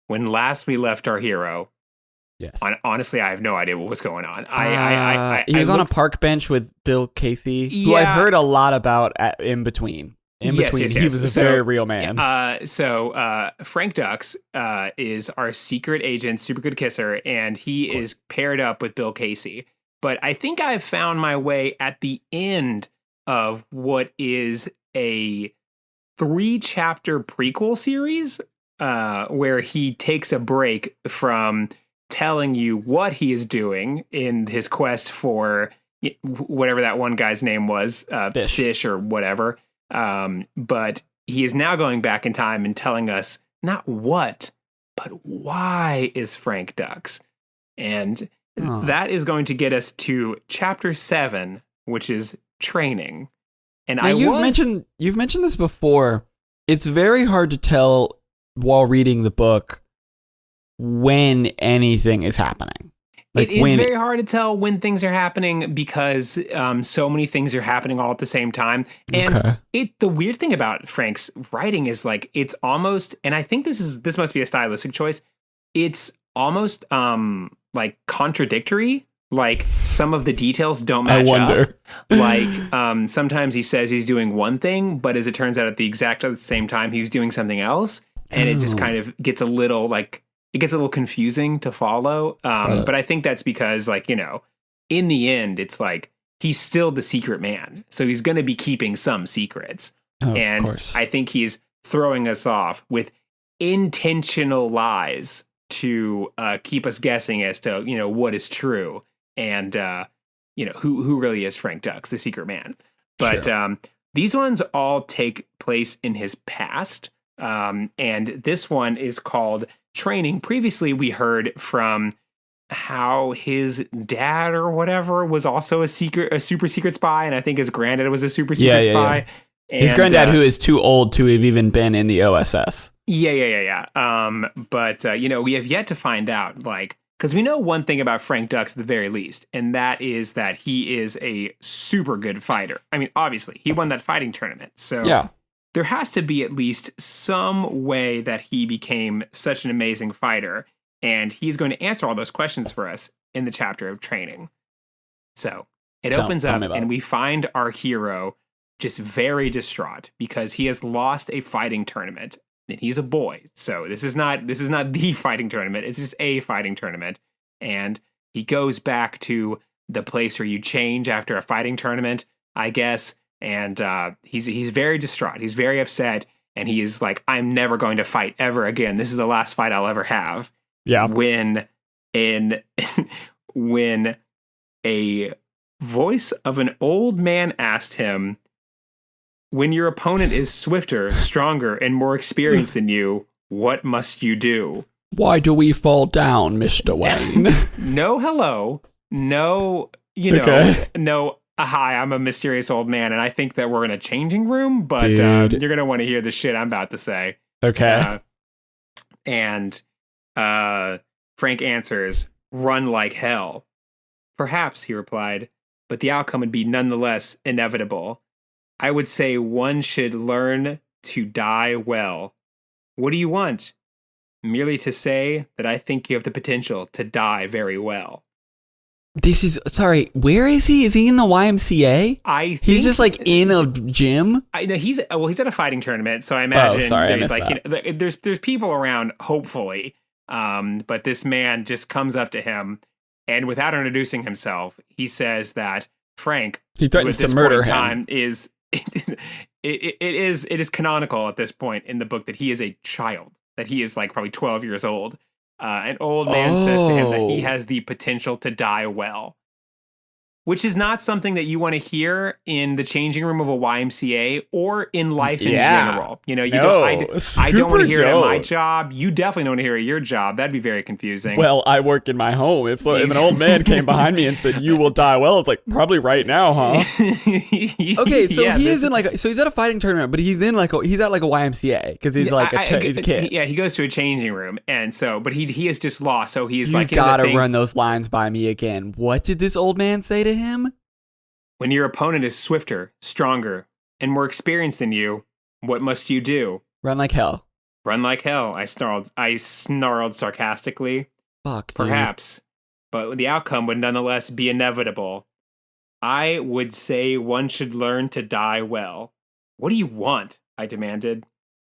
when last we left our hero, Yes. honestly, I have no idea what was going on. He was I on a looked, park bench with Bill Casey, who I've yeah, heard a lot about in between. yes. He was a very real man. Frank Dux is our secret agent, super good kisser, and he is paired up with Bill Casey. But I think I've found my way at the end of what is a 3-chapter prequel series where he takes a break from telling you what he is doing in his quest for whatever that one guy's name was, Fish or whatever. But he is now going back in time and telling us not what, but why is Frank Dux. And that is going to get us to chapter 7, which is training. And now, you've mentioned this before. It's very hard to tell while reading the book when anything is happening. It is very hard to tell when things are happening because so many things are happening all at the same time. And the weird thing about Frank's writing is like it's almost, and I think this must be a stylistic choice. It's almost like contradictory. Like some of the details don't match up. Like sometimes he says he's doing one thing, but as it turns out, at the same time, he was doing something else, and it just kind of gets a little confusing to follow. But I think that's because, like, you know, in the end, it's like he's still the secret man, so he's going to be keeping some secrets, and I think he's throwing us off with intentional lies to keep us guessing as to, you know, what is true. And, you know, who really is Frank Dux, the secret man. But these ones all take place in his past. And this one is called Training. Previously, we heard from how his dad or whatever was also a super secret spy. And I think his granddad was a super secret spy. Yeah. And, his granddad, who is too old to have even been in the OSS. Yeah. But, you know, we have yet to find out, like, because we know one thing about Frank Dux at the very least, and that is that he is a super good fighter. I mean, obviously, he won that fighting tournament. So there has to be at least some way that he became such an amazing fighter. And he's going to answer all those questions for us in the chapter of training. So it opens up and we find our hero just very distraught because he has lost a fighting tournament. And he's a boy, so this is not the fighting tournament. It's just a fighting tournament, and he goes back to the place where you change after a fighting tournament, I guess. And he's very distraught. He's very upset, and he is like, "I'm never going to fight ever again. This is the last fight I'll ever have." Yeah. When a voice of an old man asked him, "When your opponent is swifter, stronger, and more experienced than you, what must you do?" Why do we fall down, Mr. Wayne? No hello. No, you know, no, hi, I'm a mysterious old man, and I think that we're in a changing room, but you're going to want to hear the shit I'm about to say. Okay. And Frank answers, "Run like hell." "Perhaps," he replied, "but the outcome would be nonetheless inevitable. I would say one should learn to die well. What do you want?" "Merely to say that I think you have the potential to die very well." Sorry, where is he? Is he in the YMCA? He's just like in a gym? He's at a fighting tournament, so I imagine there's people around, hopefully. But this man just comes up to him, and without introducing himself, he says that Frank, he threatens to murder him. It is canonical at this point in the book that he is a child, that he is like probably 12 years old. An old man says to him that he has the potential to die well, which is not something that you want to hear in the changing room of a YMCA or in life in general. You know, I don't want to hear it at my job. You definitely don't want to hear it at your job. That'd be very confusing. Well, I work in my home. If an old man came behind me and said, "You will die well," it's like, probably right now, huh? Okay, so he's at a fighting tournament, but he's at like a YMCA because he's he's a kid. Yeah, he goes to a changing room, and so, but he is just lost. So he's you gotta run those lines by me again. What did this old man say to him? "When your opponent is swifter, stronger, and more experienced than you, what must you do?" Run like hell. Run like hell, I snarled sarcastically. Fuck, dude. Perhaps, but the outcome would nonetheless be inevitable. I would say one should learn to die well. What do you want? I demanded.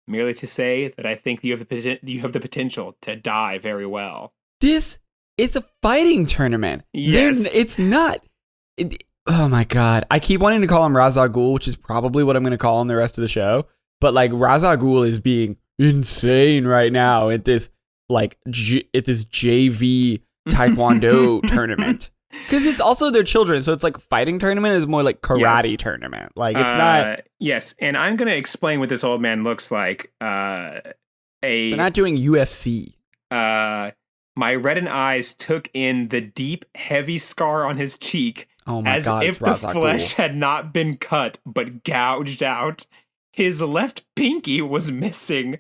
Merely to say that I think you have the potential to die very well. This is a fighting tournament. Yes. It's not. Oh my god. I keep wanting to call him Ra's al Ghul, which is probably what I'm going to call him the rest of the show. But like Ra's al Ghul is being insane right now at this JV Taekwondo tournament. Because it's also their children, so it's like fighting tournament is more like karate tournament. Like it's not. Yes, and I'm gonna explain what this old man looks like. They're not doing UFC. My reddened eyes took in the deep, heavy scar on his cheek, as if the flesh had not been cut but gouged out. His left pinky was missing.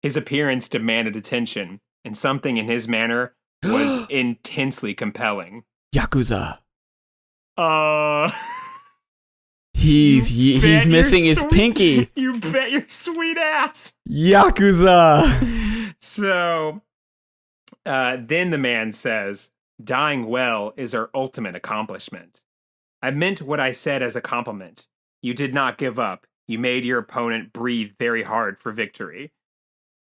His appearance demanded attention, and something in his manner was intensely compelling. Yakuza. He's missing his pinky. You bet your sweet ass. Yakuza. So, then the man says, dying well is our ultimate accomplishment. I meant what I said as a compliment. You did not give up. You made your opponent breathe very hard for victory.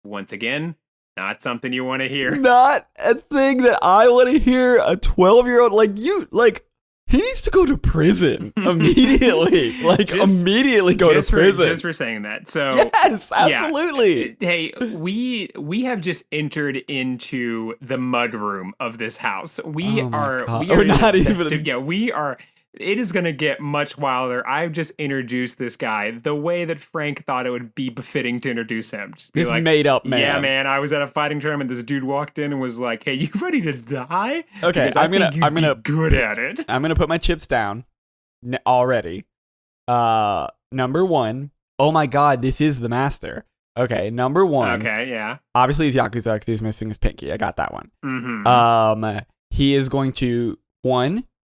Once again, not something you want to hear. Not a thing that I want to hear. A 12-year-old he needs to go to prison immediately. Immediately go to prison. Just for saying that. So yes, absolutely. Yeah. Hey, we have just entered into the mudroom of this house. We are not even. Yeah, we are. It is going to get much wilder. I've just introduced this guy the way that Frank thought it would be befitting to introduce him. Just be this made up man. Yeah, man. I was at a fighting tournament. This dude walked in and was like, "Hey, you ready to die?" Okay, I'm gonna good at it. I'm gonna put my chips down already. Number one. Oh my God, this is the master. Okay, number one. Okay, yeah. Obviously, he's Yakuza because he's missing his pinky. I got that one. Mm-hmm. He is going to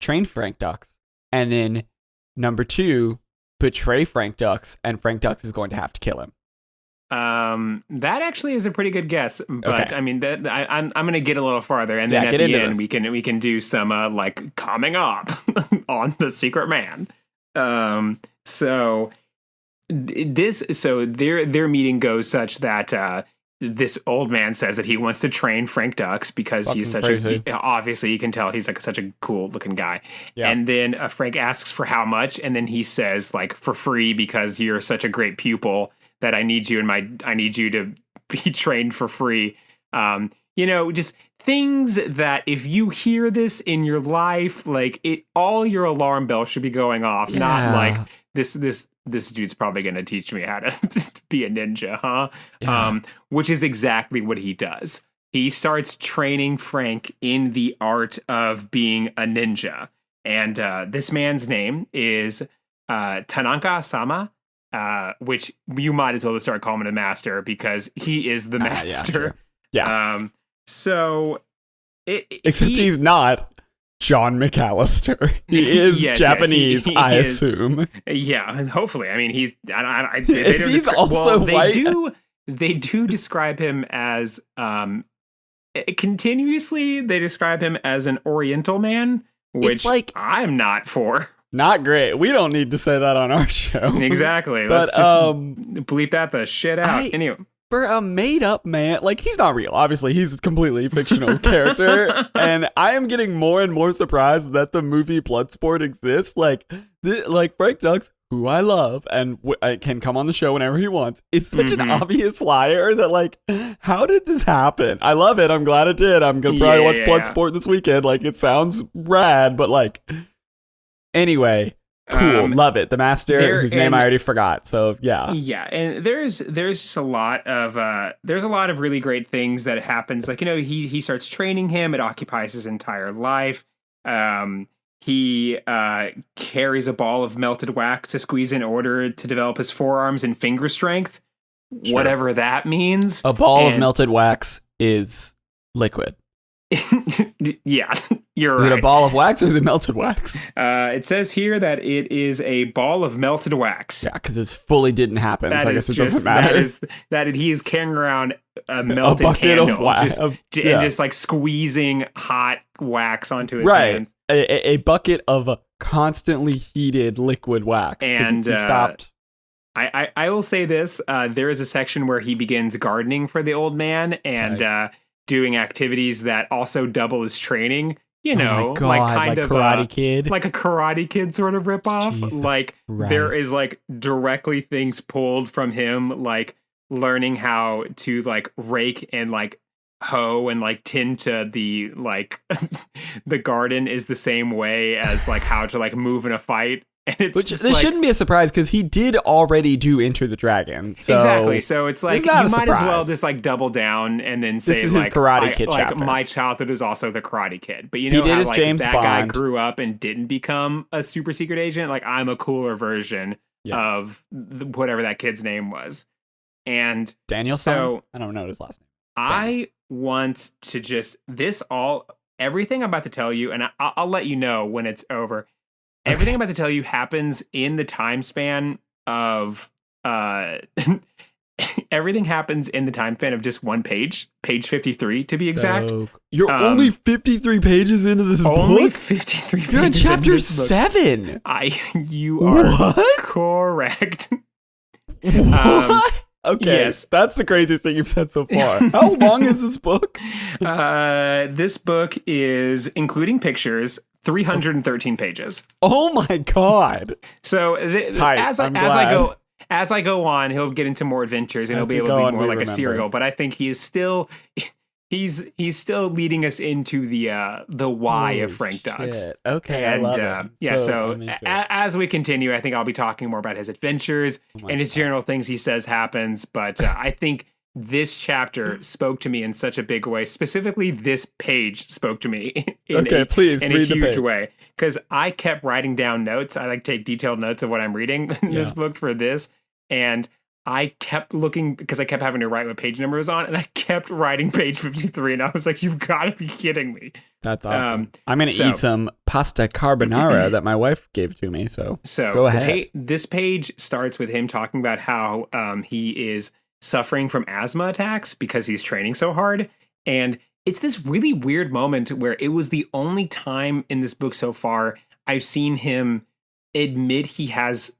train Frank Dux. And then, number 2, betray Frank Dux, and Frank Dux is going to have to kill him. That actually is a pretty good guess, but okay. I mean, I'm going to get a little farther, and then at the end we can do some coming up on the Secret Man. So their meeting goes such that this old man says that he wants to train Frank Dux because he's such obviously you can tell he's like such a cool looking guy. Yeah. And then Frank asks for how much, and then he says for free because you're such a great pupil that I need you to be trained for free. Just things that if you hear this in your life, all your alarm bells should be going off. Yeah. Not like this dude's probably going to teach me how to be a ninja, huh? Yeah. Which is exactly what he does. He starts training Frank in the art of being a ninja. And this man's name is Tanaka-sama, which you might as well start calling him the master because he is the master. Yeah. Except he's not John McAllister. He is Japanese, he I assume. Yeah, and hopefully. I mean, he's. He's also white. They do describe him as. Continuously, they describe him as an Oriental man, which I'm not for. Not great. We don't need to say that on our show. Exactly. Let's just bleep that the shit out. Anyway. For a made-up man, he's not real. Obviously, he's a completely fictional character, and I am getting more and more surprised that the movie Bloodsport exists. Frank Dux, who I love and can come on the show whenever he wants, is such an obvious liar that, how did this happen? I love it. I'm glad it did. I'm gonna probably watch Bloodsport this weekend. It sounds rad, but anyway. Cool, love it. The master, whose name I already forgot. So yeah, and there's just a lot of really great things that happens. He starts training him. It occupies his entire life. He carries a ball of melted wax to squeeze in order to develop his forearms and finger strength, whatever that means. A ball of melted wax is liquid. Yeah. You're Is right. it a ball of wax or is it melted wax? It says here that it is a ball of melted wax. Yeah, because it fully didn't happen, so I guess it doesn't matter. That he is carrying around a melted bucket candle of wax, and just like squeezing hot wax onto his hands. A bucket of constantly heated liquid wax. And you stopped. I will say this: there is a section where he begins gardening for the old man and doing activities that also double as training. You know, like Karate Kid, like a Karate Kid sort of ripoff. Jesus like Christ. There is like directly things pulled from him, like learning how to like rake and like hoe and like tend to the like the garden is the same way as like how to like move in a fight. And it's Which this shouldn't be a surprise because he did already do Enter the Dragon. So exactly. So it's like you might surprise. as well just like double down and then say this is like his Karate Kid like chapter. My childhood is also the Karate Kid. But you know he did how his like James that Bond. guy grew up and didn't become a super secret agent. Like I'm a cooler version of whatever that kid's name was. And Daniel. So I don't know his last name. I want to just everything I'm about to tell you, and I'll let you know when it's over. Everything I'm about to tell you happens in the time span of everything happens in the time span of just one page 53 to be exact. So, you're only 53 pages into this only book? 53 pages. You're in chapter 7. You are correct. What? Okay, yes. That's the craziest thing you've said so far. How long is this book? This book is, including pictures, 313 pages. Oh my god! So as I go on, he'll get into more adventures and he'll be able to be more like a serial. But I think he is still he's still leading us into the why of Frank Dux. Okay, and I love it. Yeah, so as we continue, I think I'll be talking more about his adventures and his general things he says happens. But I think this chapter spoke to me in such a big way. Specifically, this page spoke to me in a huge way. Because I kept writing down notes. I like take detailed notes of what I'm reading in this book for this. And I kept looking because I kept having to write what page number was on. And I kept writing page 53. And I was like, you've got to be kidding me. That's awesome. I'm going to eat some pasta carbonara that my wife gave to me. So go ahead. This page starts with him talking about how he is suffering from asthma attacks because he's training so hard. And it's this really weird moment where it was the only time in this book so far I've seen him admit he's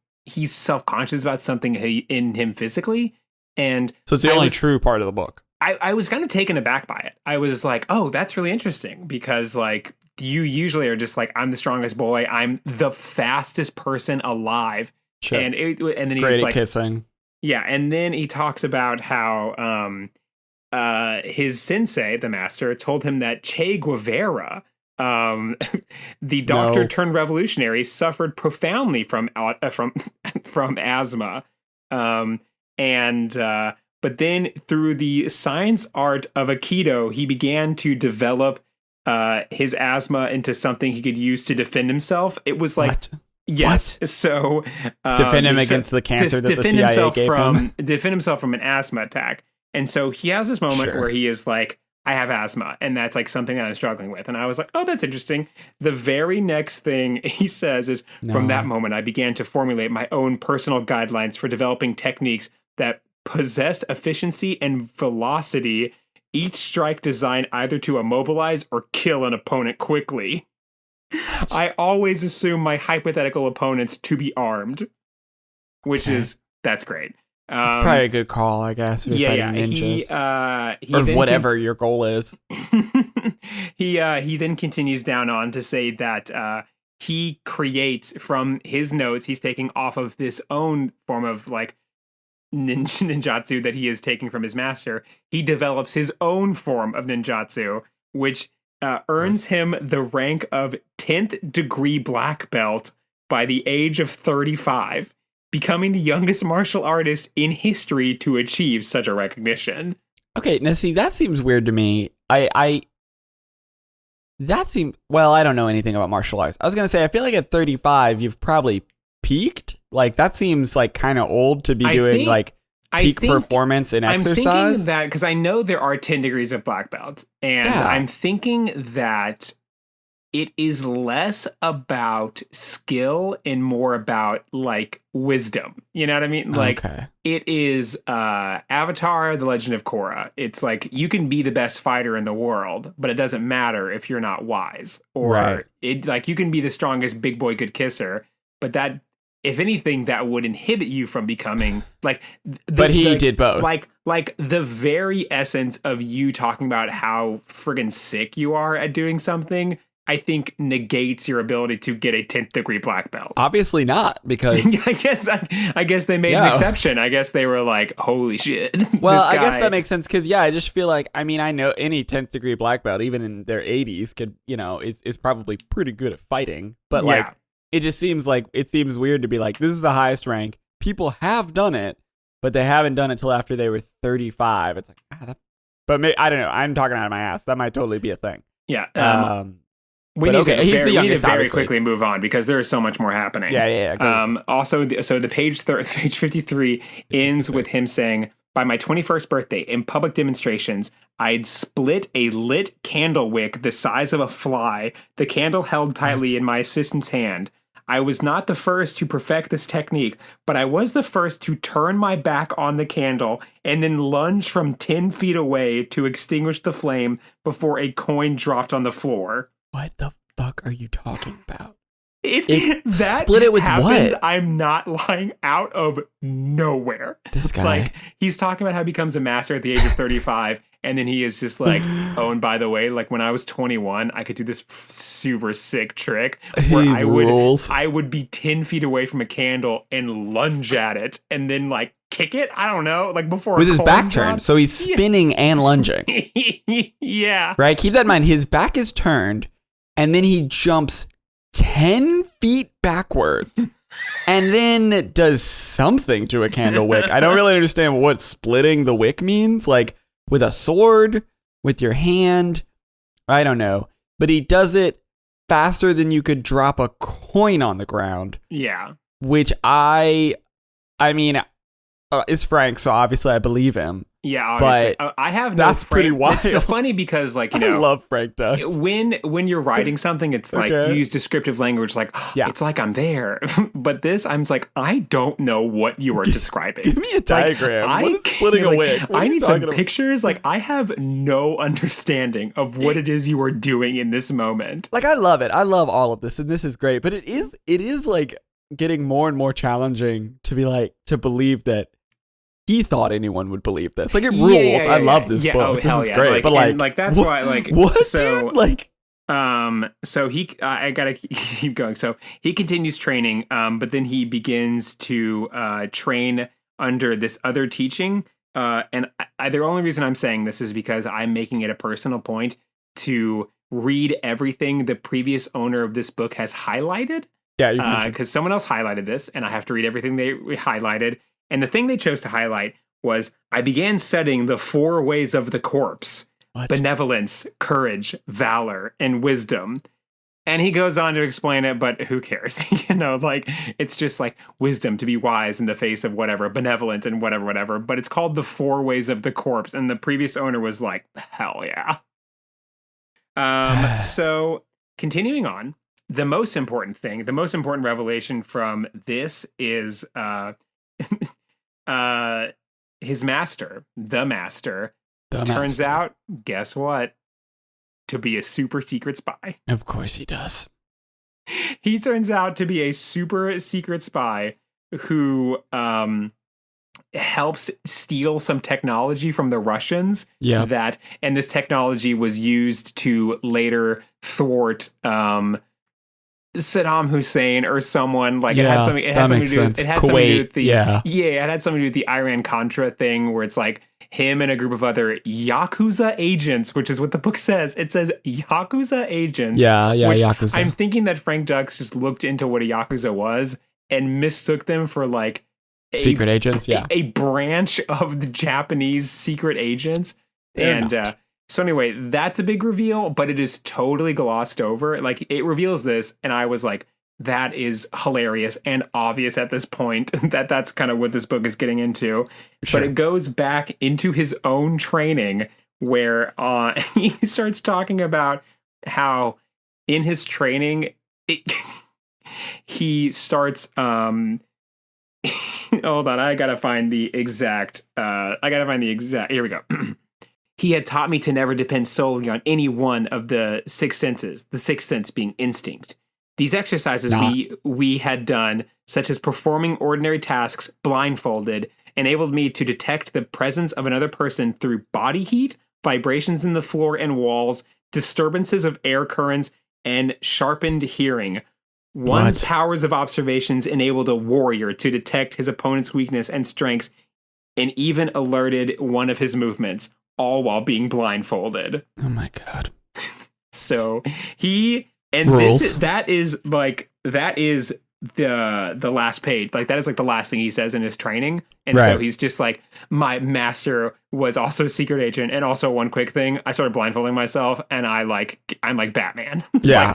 self-conscious about something in him physically. And so it's the only true part of the book. I was kind of taken aback by it. I was like, oh, that's really interesting because like you usually are just like, I'm the strongest boy. I'm the fastest person alive. Sure. And then he's great like at kissing. Yeah, and then he talks about how his sensei, the master, told him that Che Guevara, the doctor turned revolutionary, suffered profoundly from asthma, but then through the science art of Aikido, he began to develop his asthma into something he could use to defend himself. It was like. What? Yes. What? So defend him against the cancer that the CIA gave him. Defend himself from an asthma attack. And so he has this moment where he is like, I have asthma, and that's like something that I'm struggling with. And I was like, oh, that's interesting. The very next thing he says is, from that moment, I began to formulate my own personal guidelines for developing techniques that possess efficiency and velocity, each strike designed either to immobilize or kill an opponent quickly. What? I always assume my hypothetical opponents to be armed, which that's great. It's probably a good call, I guess. Ninjas. He or whatever your goal is. He then continues down on to say that he creates from his notes. He's taking off of this own form of like ninjutsu that he is taking from his master. He develops his own form of ninjutsu, which earns him the rank of 10th degree black belt by the age of 35, becoming the youngest martial artist in history to achieve such a recognition. Okay, now see, that seems weird to me. I don't know anything about martial arts. I was going to say, I feel like at 35, you've probably peaked. Like, that seems like kind of old to be doing peak performance in exercise. I'm thinking that because I know there are 10 degrees of black belt, and I'm thinking that it is less about skill and more about like wisdom. You know what I mean? Like it is Avatar, The Legend of Korra. It's like you can be the best fighter in the world, but it doesn't matter if you're not wise. Or it like you can be the strongest big boy good kisser, but that if anything, that would inhibit you from becoming like. But he did both. Like the very essence of you talking about how friggin' sick you are at doing something, I think negates your ability to get a 10th degree black belt. Obviously not, because I guess they made an exception. I guess they were like, holy shit. Well, I guess that makes sense because I just feel like, I mean, I know any 10th degree black belt, even in their 80s, could, is probably pretty good at fighting. But like, it just seems weird to be like, this is the highest rank. People have done it, but they haven't done it till after they were 35. It's like, but I don't know. I'm talking out of my ass. That might totally be a thing. Yeah. We need to very quickly move on because there is so much more happening. Yeah. Also, so the page 53 ends with him saying, by my 21st birthday, in public demonstrations, I'd split a lit candle wick the size of a fly, the candle held tightly in my assistant's hand. I was not the first to perfect this technique, but I was the first to turn my back on the candle and then lunge from 10 feet away to extinguish the flame before a coin dropped on the floor. What the fuck are you talking about? That split it with happens, what? I'm not lying, out of nowhere. This guy. Like, he's talking about how he becomes a master at the age of 35, and then he is just like, oh, and by the way, like when I was 21, I could do this super sick trick where I would be 10 feet away from a candle and lunge at it, and then like kick it. I don't know, like before with his back turned, so he's spinning and lunging. Yeah. Right. Keep that in mind. His back is turned, and then he jumps 10 feet backwards and then does something to a candle wick. I don't really understand what splitting the wick means. Like with a sword, with your hand. I don't know. But he does it faster than you could drop a coin on the ground. Yeah. Which I mean, is Frank, so obviously I believe him. Yeah, obviously. But I have no. That's pretty wild. It's funny because, like, I love Frank Dux. When you're writing something, it's like you use descriptive language, like it's like I'm there. But this, I'm just like, I don't know what you are describing. Give me a diagram. What is splitting a wick? I need some pictures. Like, I have no understanding of what it is you are doing in this moment. Like, I love it. I love all of this, and this is great. But it is like getting more and more challenging to be like to believe that he thought anyone would believe this. Like, it rules. I love this book. This is great. Like, but that's why, like, what? So, dude? Like, so I gotta keep going. So he continues training, but then he begins to train under this other teaching. And the only reason I'm saying this is because I'm making it a personal point to read everything the previous owner of this book has highlighted. Yeah, because someone else highlighted this, and I have to read everything they highlighted. And the thing they chose to highlight was, I began studying the 4 ways of the corpse: benevolence, courage, valor, and wisdom. And he goes on to explain it, but who cares? Like, it's just like wisdom, to be wise in the face of whatever, benevolence and whatever. But it's called the 4 ways of the corpse. And the previous owner was like, hell yeah. So continuing on, the most important revelation from this is his master, the master, turns out, guess what? To be a super secret spy. Of course he does. He turns out to be a super secret spy who helps steal some technology from the Russians. Yeah. And this technology was used to later thwart Saddam Hussein or someone. Like, it had something to do with the Iran-Contra thing, where it's like him and a group of other Yakuza agents, which is what the book says. It says Yakuza agents. Yakuza. I'm thinking that Frank Dux just looked into what a Yakuza was and mistook them for like secret agents. A branch of the Japanese secret agents. So anyway, that's a big reveal, but it is totally glossed over. Like, it reveals this, and I was like, that is hilarious and obvious at this point that that's kind of what this book is getting into. Sure. But it goes back into his own training where he starts talking about how in his training, he starts. Hold on, I gotta find the exact. Here we go. He had taught me to never depend solely on any one of the six senses. The sixth sense being instinct. These exercises we had done, such as performing ordinary tasks blindfolded, enabled me to detect the presence of another person through body heat, vibrations in the floor and walls, disturbances of air currents, and sharpened hearing. One's powers of observations enabled a warrior to detect his opponent's weakness and strengths, and even alerted one of his movements, all while being blindfolded. Oh my God. So that is the last page. Like, that is like the last thing he says in his training. And so he's just like, my master was also a secret agent. And also, one quick thing, I started blindfolding myself, and I'm like Batman. Yeah.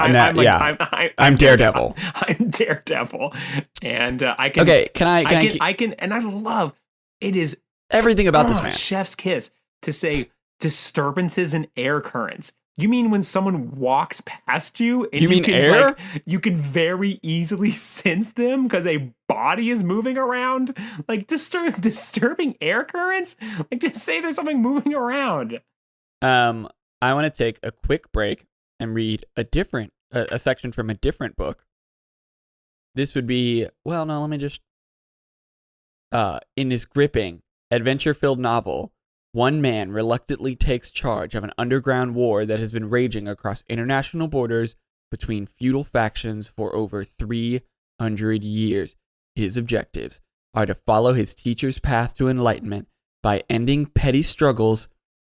I'm Daredevil. I'm Daredevil. And I can. Okay. I can, and I love it is everything about this man. Chef's kiss to say disturbances in air currents. You mean when someone walks past you and you can air? Like, you can very easily sense them because a body is moving around? Like disturbing air currents? Like, just say there's something moving around. I want to take a quick break and read a section from a different book. This would be, well, no, let me just in this gripping, adventure-filled novel, one man reluctantly takes charge of an underground war that has been raging across international borders between feudal factions for over 300 years. His objectives are to follow his teacher's path to enlightenment by ending petty struggles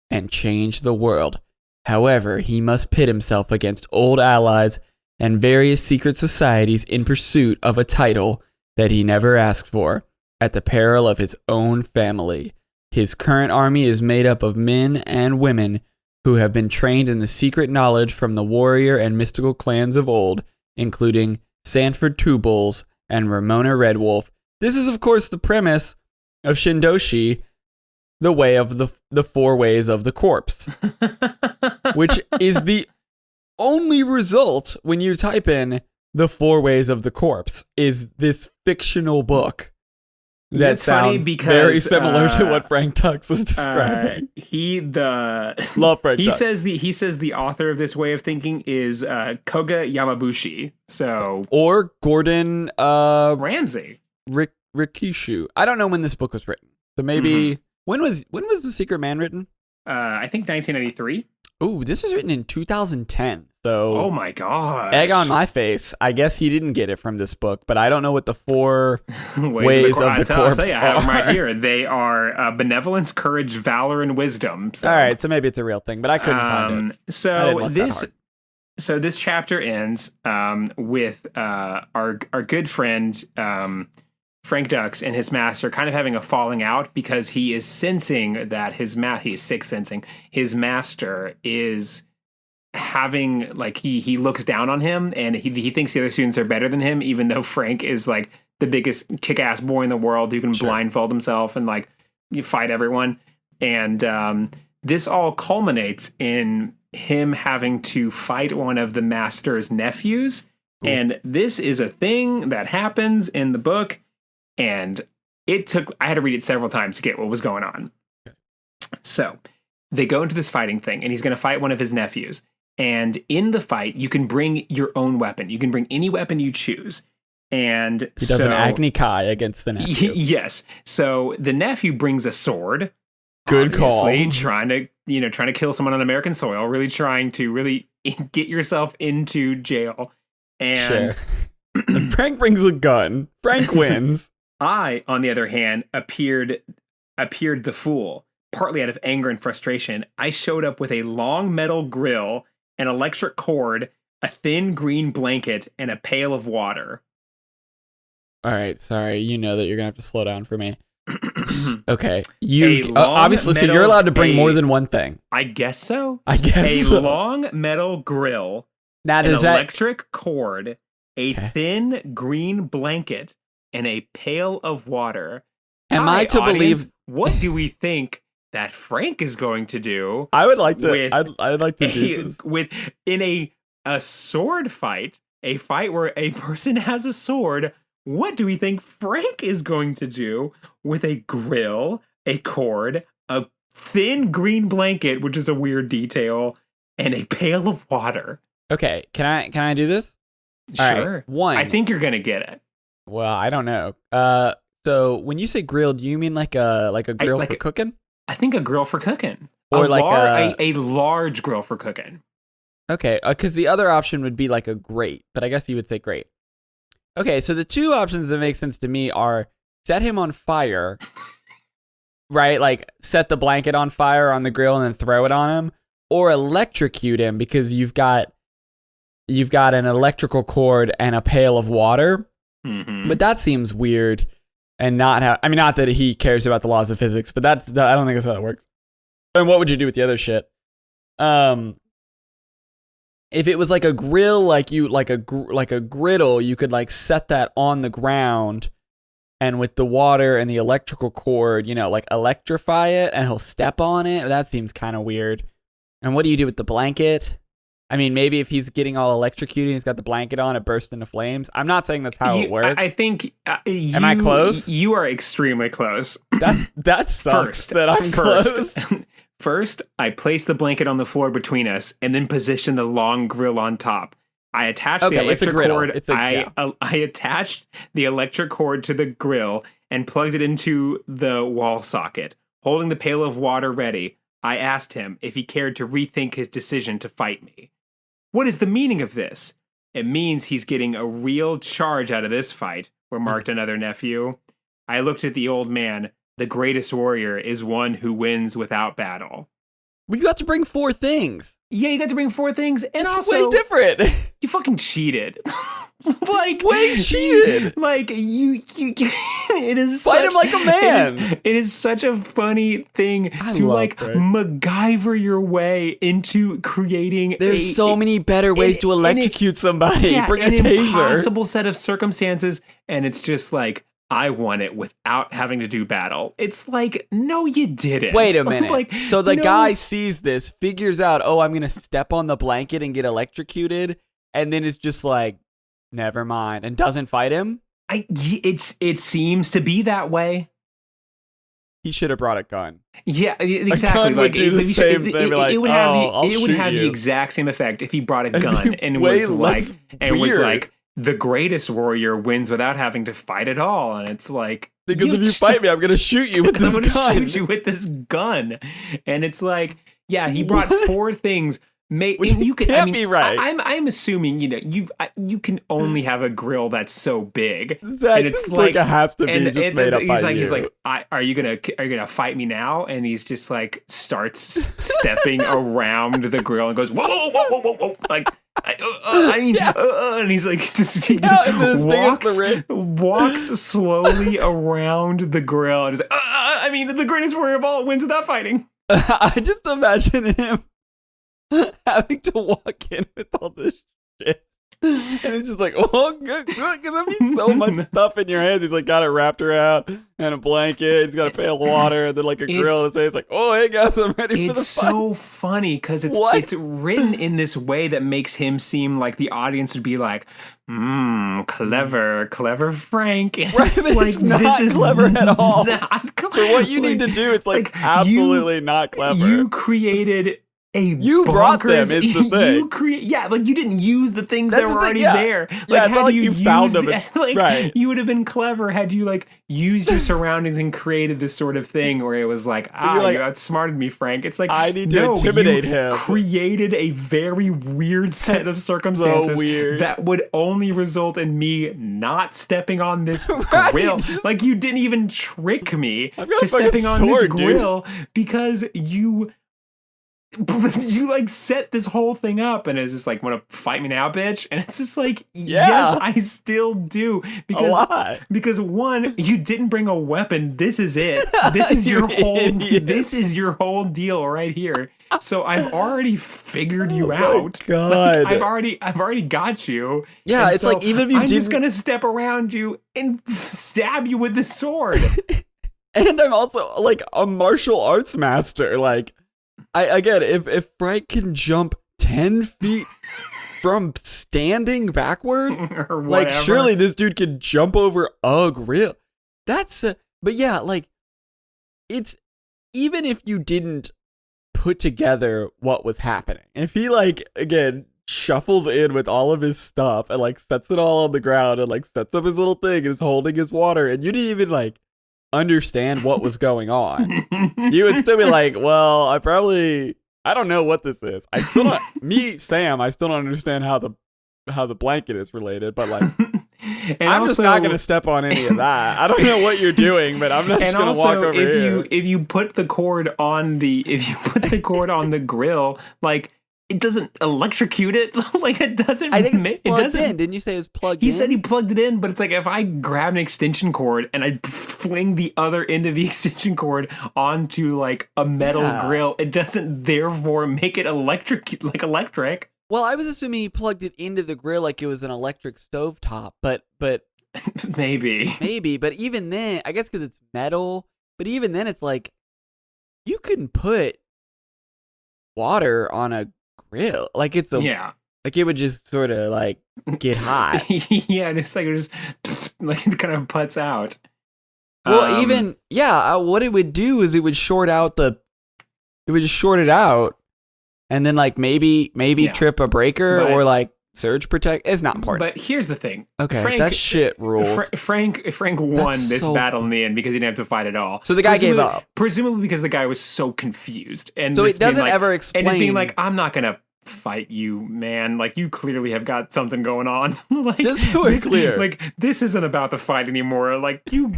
and change the world. However, he must pit himself against old allies and various secret societies in pursuit of a title that he never asked for, at the peril of his own family. His current army is made up of men and women who have been trained in the secret knowledge from the warrior and mystical clans of old, including Sanford Two Bulls and Ramona Redwolf. This is, of course, the premise of Shindoshi, the way of the four ways of the corpse, which is the only result when you type in the four ways of the corpse, is this fictional book. That sounds very similar to what Frank Tux was describing. Love Frank Tux. He says the author of this way of thinking is Koga Yamabushi. Or Gordon Ramsay. Rikishu. I don't know when this book was written. So maybe when was The Secret Man written? I think 1993. Ooh, this was written in 2010. So, oh my god! Egg on my face. I guess he didn't get it from this book, but I don't know what the four ways of the corpse I'll tell you, I have are. them right here. They are benevolence, courage, valor, and wisdom. So. All right, so maybe it's a real thing, but I couldn't find it. So this chapter ends with our good friend Frank Dux and his master kind of having a falling out because he is sensing that he's sixth sensing his master is having, like, he looks down on him, and he thinks the other students are better than him, even though Frank is like the biggest kick-ass boy in the world who can blindfold himself and like fight everyone. And this all culminates in him having to fight one of the master's nephews. Cool. And this is a thing that happens in the book, and I had to read it several times to get what was going on. Okay. So they go into this fighting thing, and he's going to fight one of his nephews. And in the fight, you can bring your own weapon. You can bring any weapon you choose. And he does an Agni Kai against the nephew. Yes. So the nephew brings a sword. Good call. Trying to kill someone on American soil. Really trying to really get yourself into jail. And and Frank brings a gun. Frank wins. I, on the other hand, appeared the fool. Partly out of anger and frustration, I showed up with a long metal grill, an electric cord, a thin green blanket, and a pail of water. All right, sorry. You know that you're going to have to slow down for me. Okay. Obviously, so you're allowed to bring more than one thing. I guess so. A long metal grill, now, electric cord, a thin green blanket, and a pail of water. Am I to believe... What do we think that Frank is going to do? I would like to. I'd like to do this in a a sword fight, a fight where a person has a sword. What do we think Frank is going to do with a grill, a cord, a thin green blanket, which is a weird detail, and a pail of water? Okay, can I do this? Sure. Right, one. I think you're gonna get it. Well, I don't know. So when you say grill, do you mean like a grill for cooking? I think a grill for cooking, or a large grill for cooking. Okay, because the other option would be like a grate, but I guess you would say grate. Okay, so the two options that make sense to me are set him on fire, right? Like set the blanket on fire on the grill and then throw it on him, or electrocute him because you've got an electrical cord and a pail of water. Mm-hmm. But that seems weird and not that he cares about the laws of physics, but I don't think that's how that works. And what would you do with the other shit? If it was like a grill, like a griddle, you could like set that on the ground and with the water and the electrical cord, like electrify it and he'll step on it. That seems kind of weird. And what do you do with the blanket? I mean, maybe if he's getting all electrocuted and he's got the blanket on, it bursts into flames. I'm not saying that's how it works. I think Am I close? You are extremely close. That sucks that I'm close. First, I place the blanket on the floor between us and then position the long grill on top. I attached the electric cord. I attached the electric cord to the grill and plugged it into the wall socket. Holding the pail of water ready, I asked him if he cared to rethink his decision to fight me. What is the meaning of this? It means he's getting a real charge out of this fight, remarked another nephew. I looked at the old man. The greatest warrior is one who wins without battle. We got to bring 4 things. Yeah, you got to bring 4 things, and it's also way different. You fucking cheated. Way cheated. Like you it is fight him like a man. It is such a funny thing to like Frank. MacGyver your way into creating. There's so many better ways to electrocute somebody. Yeah, bring a taser. Impossible set of circumstances, and it's just like I won it without having to do battle. It's like, no, you didn't. Wait a minute. So the guy sees this, figures out, I'm going to step on the blanket and get electrocuted, and then is just like, never mind, and doesn't fight him? It seems to be that way. He should have brought a gun. Yeah, exactly. A gun would do the same thing. It would have the exact same effect if he brought a gun and was like, the greatest warrior wins without having to fight at all. And it's like, because if you fight me, I'm going to shoot you with this gun. I'm going to shoot you with this gun. And it's like, yeah, he brought 4 things. You can't be right. I'm assuming you can only have a grill that's so big, that and it's like it has to be just made up by you. He's like, are you gonna fight me now? And he's just like starts stepping around the grill and goes whoa, like. And he's like, walks slowly around the grill and is like, the greatest warrior of all wins without fighting. I just imagine him having to walk in with all this shit. And it's just like, good, because there'd be so much stuff in your hands. He's like got it wrapped around and a blanket. He's got a pail of water and then like a grill. And it's like, hey guys, I'm ready for the fight. It's so funny because it's written in this way that makes him seem like the audience would be like, clever Frank. And right, it's not clever at all. For what you need to do, it's like absolutely not clever. You created you brought them is the thing. You didn't use the things that were already there. Like, had you found them. Right. You would have been clever had you like used your surroundings and created this sort of thing where it was like, you outsmarted me, Frank. It's like, I need to intimidate him. Created a very weird set of circumstances that would only result in me not stepping on this grill. Like you didn't even trick me to stepping on this grill because you like set this whole thing up and it's just like, want to fight me now, bitch? And it's just like, yes, I still do. Because one, you didn't bring a weapon. This is it. This is this is your whole deal right here. So I've already figured you out. God. Like, I've already got you. Yeah, and it's like even if you I'm just gonna step around you and stab you with the sword. And I'm also like a martial arts master. Like, again, if Frank can jump 10 feet from standing backward? Like, surely this dude could jump over a grill. But yeah, like, it's, even if you didn't put together what was happening, if he, like, again, shuffles in with all of his stuff and, like, sets it all on the ground and, like, sets up his little thing and is holding his water, and you didn't even, like, understand what was going on, you would still be like, well, I don't know what this is. I still don't I still don't understand how the blanket is related, but like I'm just not going to step on any of that. I don't know what you're doing, but I'm not just going to walk over here. If you put the cord on the grill, like, it doesn't electrocute it. Like, it doesn't. I think it's plugged in. Didn't you say it was plugged in? He said he plugged it in, but it's like, if I grab an extension cord and I fling the other end of the extension cord onto, like, a metal grill, it doesn't therefore make it electric. Well, I was assuming he plugged it into the grill like it was an electric stovetop, but maybe. But even then, I guess because it's metal. But even then, it's like, you couldn't put water on a grill, like, it's like, it would just sort of, like, get hot. Yeah, and it's like, it just like, it kind of puts out. Well, what it would do is it would short it out, and then, like, maybe trip a breaker, or, like, surge protect. It's not important. But here's the thing. Okay, that shit rules. Frank won this battle in the end because he didn't have to fight at all. So the guy gave up. Presumably because the guy was so confused. And so it doesn't ever explain. And just being like, I'm not going to fight you, man. Like, you clearly have got something going on. Like, just so it's clear. Like, this isn't about the fight anymore. Like, you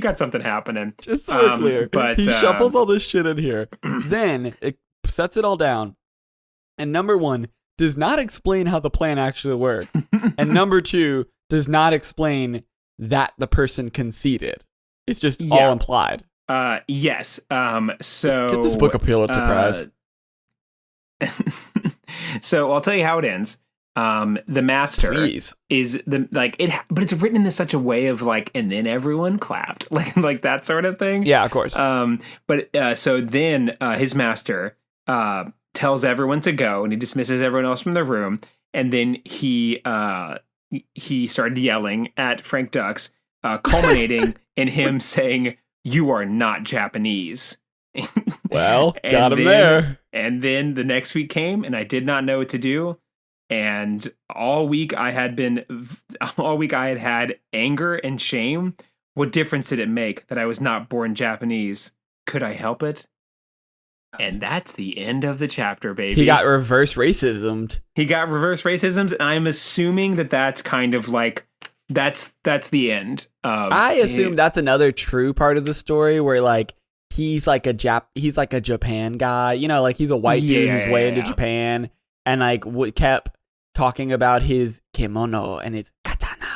got something happening. Just so it's clear. But he shuffles all this shit in here. Then it sets it all down. And number one, does not explain how the plan actually works. And number two, does not explain that the person conceded. It's just all implied. Yes. So get this book a Pulitzer Prize. So I'll tell you how it ends. The master is but it's written in such a way of, like, and then everyone clapped, like that sort of thing. Yeah, of course. So then his master tells everyone to go, and he dismisses everyone else from the room, and then he started yelling at Frank Dux, culminating in him saying, "You are not Japanese." Well, got him there. And then the next week came, and I did not know what to do. And all week I had had anger and shame. What difference did it make that I was not born Japanese? Could I help it? And that's the end of the chapter, baby. He got reverse racismed. And I'm assuming that's kind of like, that's the end. I assume that's another true part of the story where, like, he's like a Japan guy, you know, like, he's a white dude who's way into Japan, and, like, kept talking about his kimono and his katana.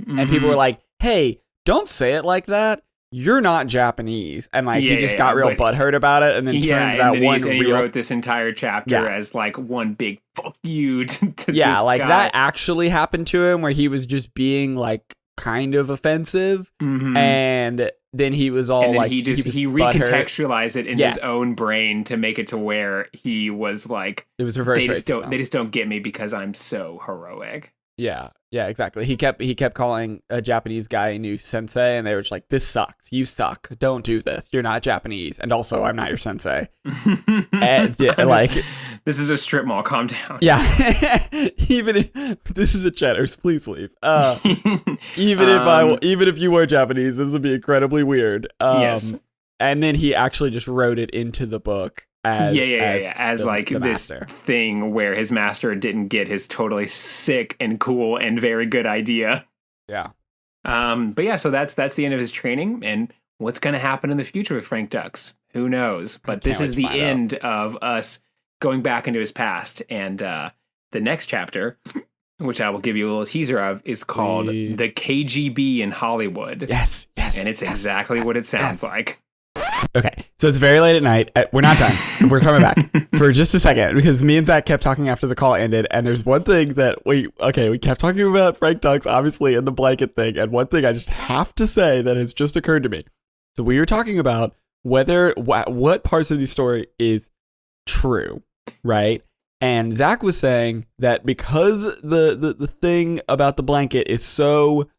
Mm-hmm. And people were like, hey, don't say it like that. You're not Japanese. And, like, he just got real butthurt about it, and then turned that one real... he wrote this entire chapter as, like, one big fuck you to this guy. That actually happened to him, where he was just being, like, kind of offensive. Mm-hmm. And then he was all, like... he recontextualized it in his own brain to make it to where he was, like... It was reverse racism. They just don't get me because I'm so heroic. Yeah, exactly. He kept calling a Japanese guy a new sensei, and they were just like, "This sucks. You suck. Don't do this. You're not Japanese, and also I'm not your sensei." And, this is a strip mall. Calm down. Yeah, even if this is a Cheddar's, please leave. Even if you were Japanese, this would be incredibly weird. Yes. And then he actually just wrote it into the book. As the this master. Thing where his master didn't get his totally sick and cool and very good idea. Yeah. But yeah, so that's the end of his training, and what's going to happen in the future with Frank Dux? Who knows? But this is the end of us going back into his past, and the next chapter, which I will give you a little teaser of, is called The KGB in Hollywood. Yes. And it's exactly what it sounds like. Okay, so it's very late at night. We're not done. We're coming back for just a second, because me and Zach kept talking after the call ended, and there's one thing that we kept talking about Frank Dux, obviously, and the blanket thing, and one thing I just have to say that has just occurred to me. So we were talking about what parts of the story is true, right? And Zach was saying that because the thing about the blanket is so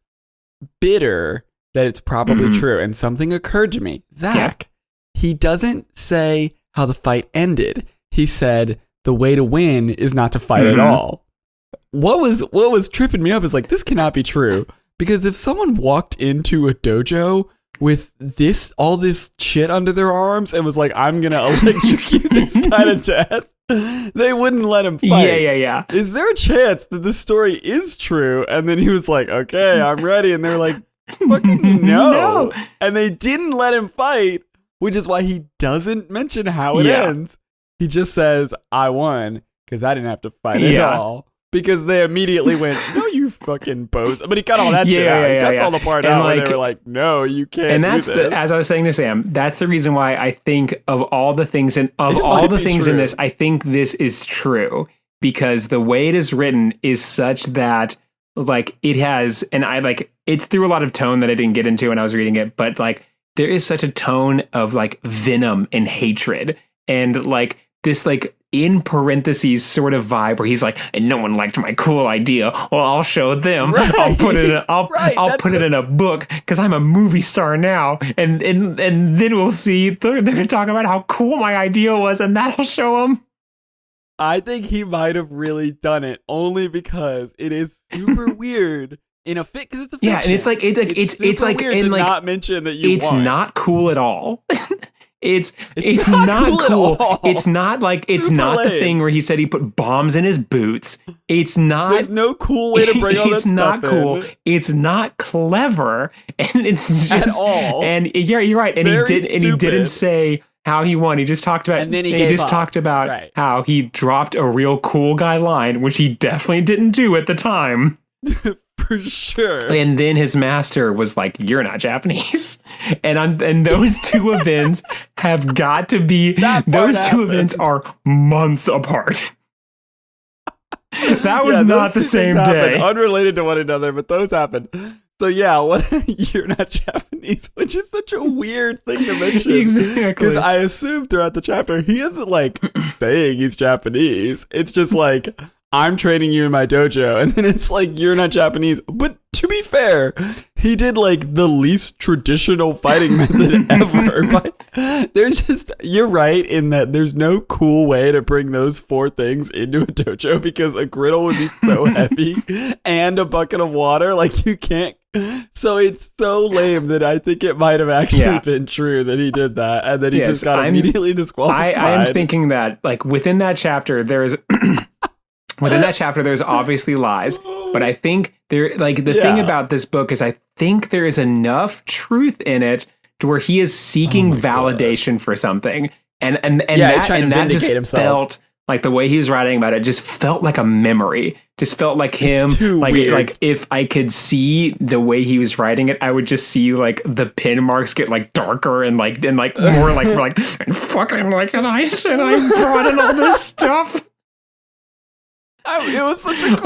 bitter that it's probably true. And something occurred to me. Zach, he doesn't say how the fight ended. He said the way to win is not to fight at all. What was tripping me up is like, this cannot be true. Because if someone walked into a dojo with all this shit under their arms and was like, I'm going to electrocute this guy to death, they wouldn't let him fight. Yeah. Is there a chance that this story is true? And then he was like, okay, I'm ready. And they're like, fucking no. And they didn't let him fight, which is why he doesn't mention how it ends. He just says, I won because I didn't have to fight at all. Because they immediately went, no, you fucking bozo. But he cut all that shit out. He cut all the part out where they were like, no, you can't. And that's as I was saying to Sam, that's the reason why I think of all the things in this, I think this is true. Because the way it is written is such that like it has, and I like it's through a lot of tone that I didn't get into when I was reading it, but like there is such a tone of like venom and hatred and like this like in parentheses sort of vibe where he's like, and no one liked my cool idea. Well, I'll show them. Right. I'll put it in a book because I'm a movie star now. And then we'll see. They're going to talk about how cool my idea was, and that'll show them. I think he might have really done it only because it is super weird in a fit because it's a fiction. Yeah, and it's like weird and to like not mention that you it's won. not cool at all. It's not cool. It's not like it's super not lame. The thing where he said he put bombs in his boots. It's not. There's no cool way to bring all this stuff in. It's not cool. It's not clever, and it's just at all. And yeah, you're right. And Very he didn't say how he won. He just talked about. And then he talked about how he dropped a real cool guy line, which he definitely didn't do at the time. For sure. And then his master was like, "You're not Japanese," and those two events have got to be. Those two events are months apart. That was not the same day. Unrelated to one another, but those happened. So yeah, you're not Japanese, which is such a weird thing to mention. Exactly. Because I assume throughout the chapter he isn't like saying he's Japanese. It's just like, I'm training you in my dojo, and then it's like, you're not Japanese. But to be fair, he did like the least traditional fighting method ever. But you're right in that there's no cool way to bring those four things into a dojo because a griddle would be so heavy and a bucket of water. Like you can't. So it's so lame that I think it might have actually been true that he did that and that he just got immediately disqualified. I am thinking that like within that chapter, there's obviously lies, but I think there, like the thing about this book is I think there is enough truth in it to where he is seeking validation for something, and that just himself. Felt like the way he's writing about it just felt like a memory. Just felt like him, like if I could see the way he was writing it, I would just see like the pin marks get like darker and more like and fucking like and I brought in all this stuff. It was such a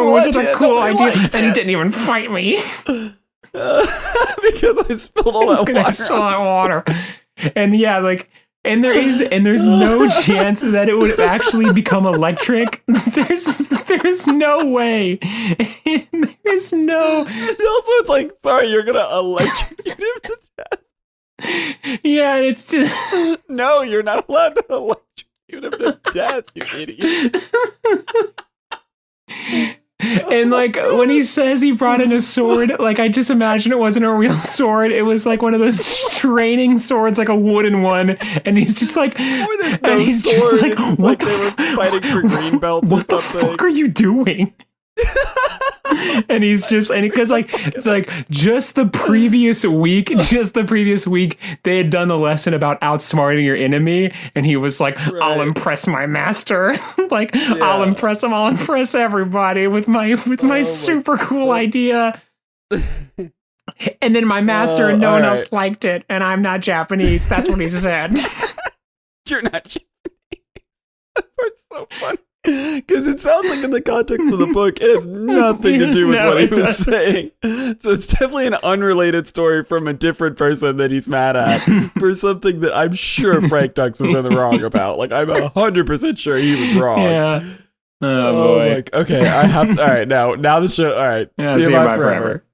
cool idea. And he didn't even fight me. Because I spilled all that water. And yeah, like, and there's no chance that it would actually become electric. There's no way. There's no. And also, it's like, sorry, you're gonna electrocute him to death. Yeah, it's just no, you're not allowed to electrocute him to death, you idiot. And like when he says he brought in a sword, like I just imagine it wasn't a real sword. It was like one of those training swords, like a wooden one. And he's just like, or there's no sword. Just like, what they were fighting for green belts or something. What the fuck are you doing? And he's just, and because like just the previous week they had done the lesson about outsmarting your enemy, and he was like, I'll impress my master. Like I'll impress him, I'll impress everybody with my super cool idea. And then my master and no one else liked it, and I'm not Japanese. That's what he said. You're not Japanese. That's so funny. Because it sounds like in the context of the book, it has nothing to do with what he was saying. So it's definitely an unrelated story from a different person that he's mad at for something that I'm sure Frank Dux was in the wrong about. Like, I'm 100% sure he was wrong. Yeah. Oh boy. Okay, I have to. All right, now the show. All right. Yeah, see you bye forever.